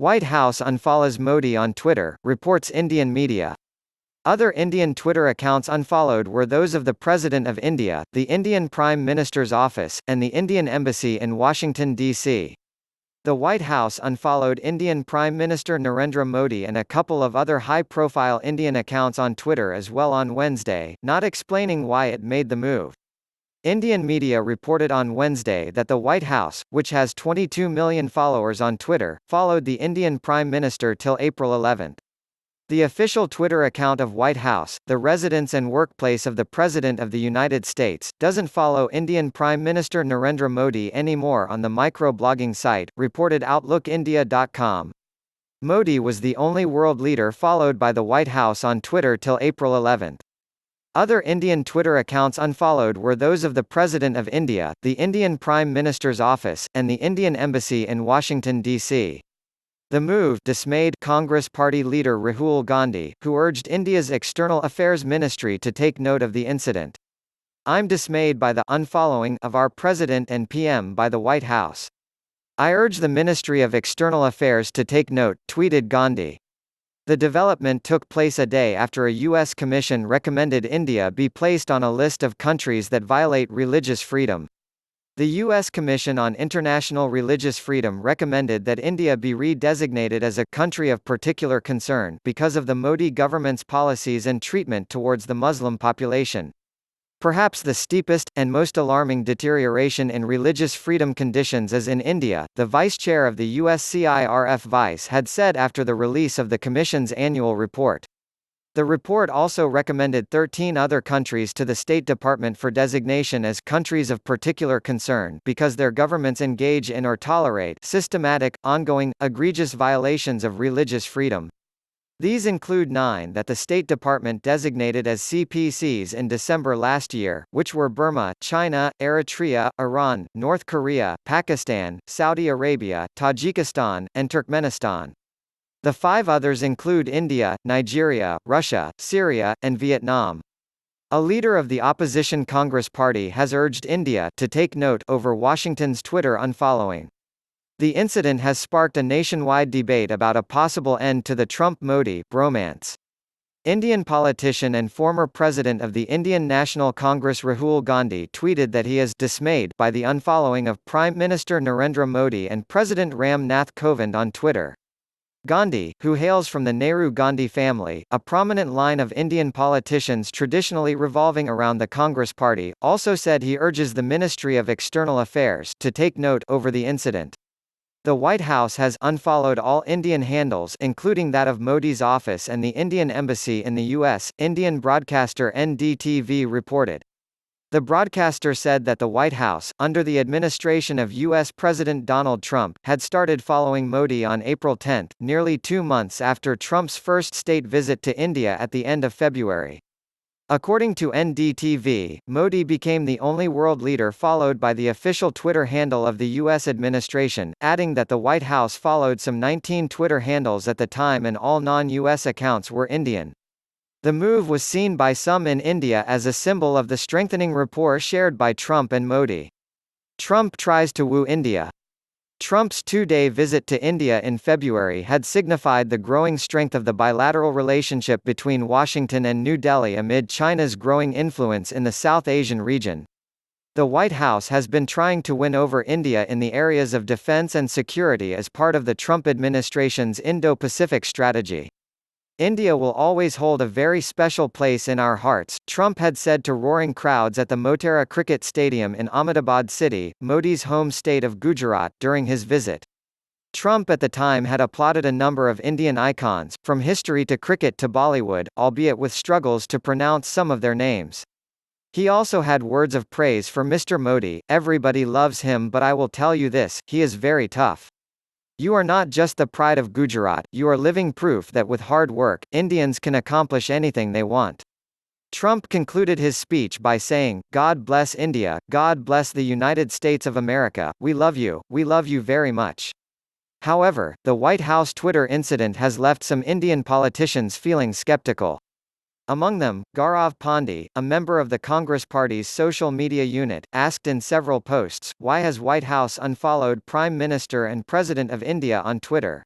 White House unfollows Modi on Twitter, reports Indian media. Other Indian Twitter accounts unfollowed were those of the President of India, the Indian Prime Minister's office, and the Indian Embassy in Washington, D.C. The White House unfollowed Indian Prime Minister Narendra Modi and a couple of other high-profile Indian accounts on Twitter as well on Wednesday, not explaining why it made the move. Indian media reported on Wednesday that the White House, which has 22 million followers on Twitter, followed the Indian Prime Minister till April 11. The official Twitter account of White House, the residence and workplace of the President of the United States, doesn't follow Indian Prime Minister Narendra Modi anymore on the micro-blogging site, reported OutlookIndia.com. Modi was the only world leader followed by the White House on Twitter till April 11. Other Indian Twitter accounts unfollowed were those of the President of India, the Indian Prime Minister's office, and the Indian Embassy in Washington, D.C. The move dismayed Congress Party leader Rahul Gandhi, who urged India's External Affairs Ministry to take note of the incident. "I'm dismayed by the unfollowing of our President and PM by the White House. I urge the Ministry of External Affairs to take note," tweeted Gandhi. The development took place a day after a U.S. commission recommended India be placed on a list of countries that violate religious freedom. The U.S. Commission on International Religious Freedom recommended that India be re-designated as a country of particular concern because of the Modi government's policies and treatment towards the Muslim population. Perhaps the steepest, and most alarming deterioration in religious freedom conditions is in India, the vice-chair of the USCIRF Vice had said after the release of the Commission's annual report. The report also recommended 13 other countries to the State Department for designation as countries of particular concern because their governments engage in or tolerate systematic, ongoing, egregious violations of religious freedom. These include 9 that the State Department designated as CPCs in December last year, which were Burma, China, Eritrea, Iran, North Korea, Pakistan, Saudi Arabia, Tajikistan, and Turkmenistan. The 5 others include India, Nigeria, Russia, Syria, and Vietnam. A leader of the opposition Congress Party has urged India to take note over Washington's Twitter unfollowing. The incident has sparked a nationwide debate about a possible end to the Trump-Modi bromance. Indian politician and former president of the Indian National Congress Rahul Gandhi tweeted that he is dismayed by the unfollowing of Prime Minister Narendra Modi and President Ram Nath Kovind on Twitter. Gandhi, who hails from the Nehru Gandhi family, a prominent line of Indian politicians traditionally revolving around the Congress Party, also said he urges the Ministry of External Affairs to take note over the incident. The White House has unfollowed all Indian handles including that of Modi's office and the Indian Embassy in the U.S., Indian broadcaster NDTV reported. The broadcaster said that the White House, under the administration of U.S. President Donald Trump, had started following Modi on April 10, nearly 2 months after Trump's first state visit to India at the end of February. According to NDTV, Modi became the only world leader followed by the official Twitter handle of the U.S. administration, adding that the White House followed some 19 Twitter handles at the time and all non-U.S. accounts were Indian. The move was seen by some in India as a symbol of the strengthening rapport shared by Trump and Modi. Trump tries to woo India. Trump's 2-day visit to India in February had signified the growing strength of the bilateral relationship between Washington and New Delhi amid China's growing influence in the South Asian region. The White House has been trying to win over India in the areas of defense and security as part of the Trump administration's Indo-Pacific strategy. "India will always hold a very special place in our hearts," Trump had said to roaring crowds at the Motera Cricket Stadium in Ahmedabad city, Modi's home state of Gujarat, during his visit. Trump at the time had applauded a number of Indian icons, from history to cricket to Bollywood, albeit with struggles to pronounce some of their names. He also had words of praise for Mr. Modi. "Everybody loves him, but I will tell you this, he is very tough. You are not just the pride of Gujarat, you are living proof that with hard work, Indians can accomplish anything they want." Trump concluded his speech by saying, "God bless India, God bless the United States of America, we love you very much." However, the White House Twitter incident has left some Indian politicians feeling skeptical. Among them, Gaurav Pandey, a member of the Congress Party's social media unit, asked in several posts, why has White House unfollowed Prime Minister and President of India on Twitter?